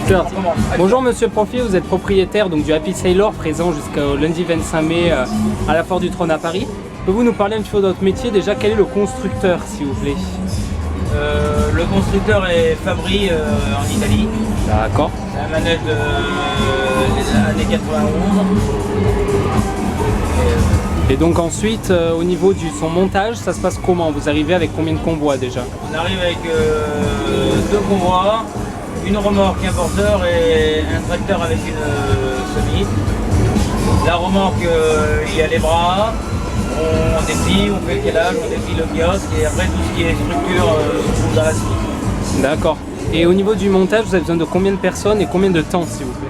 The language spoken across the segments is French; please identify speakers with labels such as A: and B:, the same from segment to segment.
A: Super. Bonjour Monsieur Profier, vous êtes propriétaire donc, du Happy Sailor, présent jusqu'au lundi 25 mai à la Foire du Trône à Paris. Pouvez-vous nous parler un petit peu de votre métier? Déjà, quel est le constructeur, s'il vous plaît?
B: Le constructeur est Fabri en Italie.
A: D'accord.
B: C'est un manège des années 91.
A: Et donc ensuite, au niveau de son montage, ça se passe comment? Vous arrivez avec combien de convois déjà?
B: On arrive avec 2 convois, une remorque, un porteur et un tracteur avec une semi. La remorque, il y a les bras, on déplie, on fait le calage, on déplie le kiosque et après tout ce qui est structure se trouve dans la semi.
A: D'accord. Et au niveau du montage, vous avez besoin de combien de personnes et combien de temps, s'il vous plaît?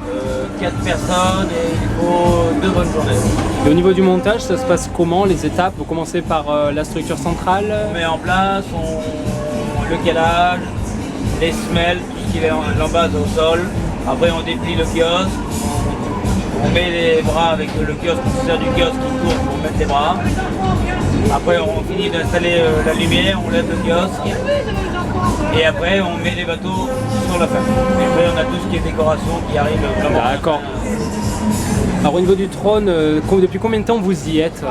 B: 4 personnes et il faut 2 bonnes journées.
A: Et au niveau du montage, ça se passe comment, les étapes? Vous commencez par la structure centrale?
B: On met en place le calage, les semelles, tout ce qui est l'embase au sol. Après on déplie le kiosque, on met les bras avec le kiosque, on se sert du kiosque qui tourne pour mettre les bras. Après on finit d'installer la lumière, on lève le kiosque. Et après on met les bateaux sur la fin. Et après on a tout ce qui est décoration qui arrive vraiment.
A: D'accord. Alors au niveau du trône, depuis combien de temps vous y êtes?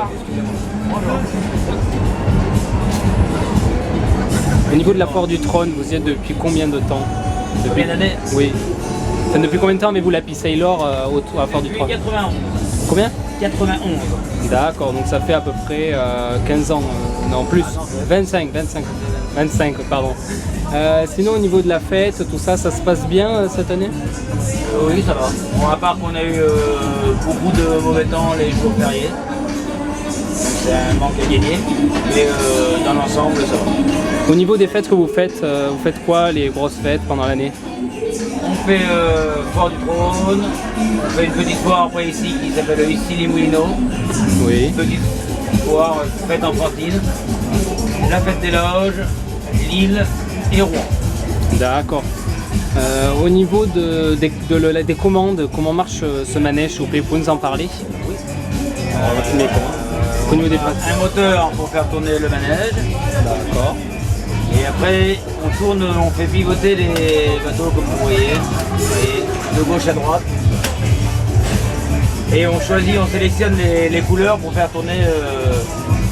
A: Au niveau de la foire du trône, vous y êtes depuis combien de temps?
B: Combien d'années?
A: Oui. Enfin, depuis combien de temps avez-vous la Happy Sailor à la foire du trône?
B: Depuis 91.
A: Combien?
B: 91.
A: D'accord, donc ça fait à peu près 15 ans, non plus, 25, pardon. Sinon au niveau de la fête, tout ça, ça se passe bien cette année?
B: Oui, ça va. Bon, à part qu'on a eu beaucoup de mauvais temps les jours fériés. C'est un manque à gagner, mais dans l'ensemble, ça va.
A: Au niveau des fêtes que vous faites quoi, les grosses fêtes pendant l'année?
B: On fait Foire du Trône, on fait une petite foire après ici qui s'appelle ici les Moulineaux.
A: Oui.
B: Une petite foire, fête enfantine, la fête des loges, Lille et Rouen.
A: D'accord. Au niveau des commandes, comment marche ce manège? Vous pouvez nous en parler? Oui. Au niveau des
B: un moteur pour faire tourner le manège.
A: D'accord.
B: Et après, on tourne, on fait pivoter les bateaux comme vous voyez, de gauche à droite. Et on choisit, on sélectionne les couleurs pour faire tourner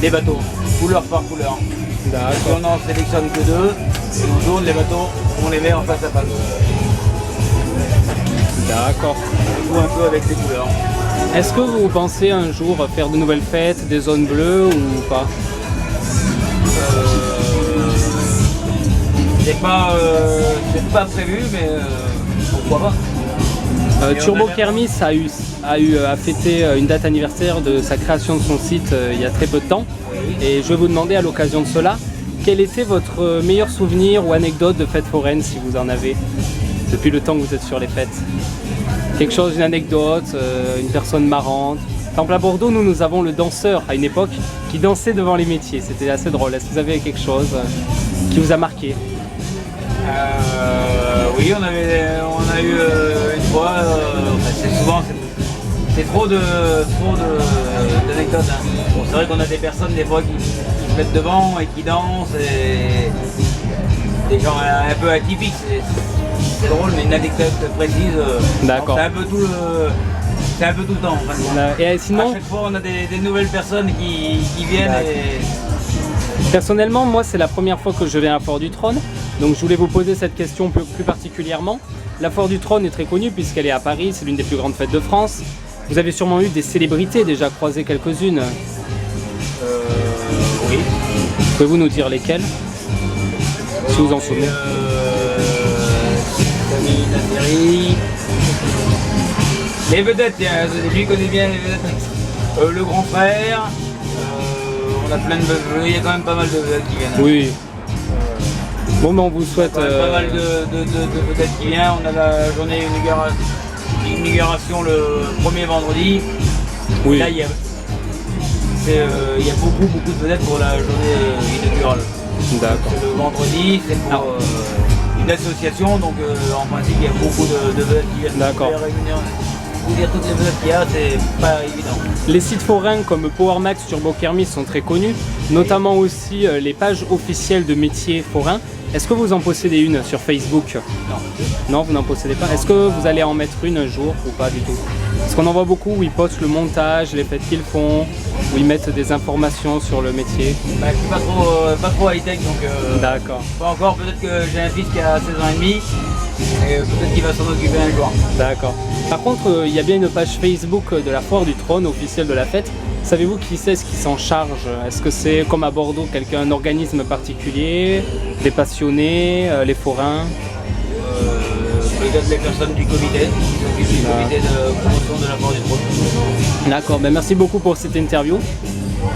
B: les bateaux, couleur par couleur. Si on n'en sélectionne que 2, et on tourne les bateaux, on les met en face à face.
A: D'accord.
B: On joue un peu avec les couleurs.
A: Est-ce que vous pensez un jour faire de nouvelles fêtes, des zones bleues ou pas?
B: C'est pas prévu, mais pourquoi pas.
A: Turbo Kermis a fêté une date anniversaire de sa création de son site il y a très peu de temps. Et je vais vous demander à l'occasion de cela, quel était votre meilleur souvenir ou anecdote de fête foraine, si vous en avez, depuis le temps que vous êtes sur les fêtes? Quelque chose, une anecdote, une personne marrante. Par exemple à Bordeaux, nous avons le danseur à une époque qui dansait devant les métiers, c'était assez drôle. Est-ce que vous avez quelque chose qui vous a marqué?
B: Oui, on a eu une fois, c'est trop d'anecdotes. Hein. Bon, c'est vrai qu'on a des personnes des fois qui se mettent devant et qui dansent, et des gens un peu atypiques. C'est drôle, mais une anecdote précise.
A: D'accord.
B: C'est un peu tout le temps. En fait.
A: Et sinon,
B: à chaque fois, on a des nouvelles personnes qui viennent.
A: Personnellement, moi, c'est la première fois que je viens à la Foire du Trône. Donc, je voulais vous poser cette question plus particulièrement. La Foire du Trône est très connue puisqu'elle est à Paris. C'est l'une des plus grandes fêtes de France. Vous avez sûrement eu des célébrités déjà croisées quelques-unes.
B: Oui.
A: Pouvez-vous nous dire lesquelles? Si vous en souvenez.
B: Les vedettes, lui connaît bien les vedettes. Le grand frère, on a plein de vedettes, il y a quand même pas mal de vedettes qui viennent.
A: Oui. Bon, ben on vous souhaite.
B: Pas mal de vedettes qui viennent. On a la journée d'inauguration le premier vendredi.
A: Oui.
B: Là, il y a beaucoup de vedettes pour la journée inaugurale.
A: D'accord.
B: Le vendredi, c'est pour une association, donc en principe il y a beaucoup de vedettes qui viennent.
A: D'accord.
B: Vous dire toutes les vedettes qu'il y a, c'est pas évident.
A: Les sites forains comme Powermax, Turbo Kermis sont très connus, notamment aussi les pages officielles de métiers forains. Est-ce que vous en possédez une sur Facebook?
B: Non.
A: Non, vous n'en possédez pas. Est-ce que vous allez en mettre une un jour ou pas du tout? Parce qu'on en voit beaucoup où ils postent le montage, les fêtes qu'ils font, où ils mettent des informations sur le métier.
B: Bah, je suis pas trop high-tech, donc
A: D'accord,
B: pas encore. Peut-être que j'ai un fils qui a 16 ans et demi, et peut-être qu'il va s'en occuper un jour.
A: d'accord. Par contre, il y a bien une page Facebook de la Foire du Trône, officielle de la fête. Savez-vous qui c'est ce qui s'en charge? Est-ce que c'est comme à Bordeaux, un organisme particulier, des passionnés, les forains?
B: Peut-être les personnes du comité, qui s'occupent du comité de promotion de la Foire du Trône.
A: D'accord, ben merci beaucoup pour cette interview.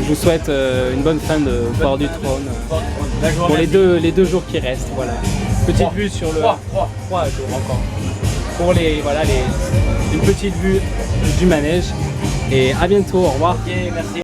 A: Je vous souhaite une bonne fin de Foire du Trône. Pour les deux jours qui restent, voilà. Petite vue sur le... 3 jours encore. Pour une petite vue du manège. Et à bientôt, au revoir.
B: Ok, merci.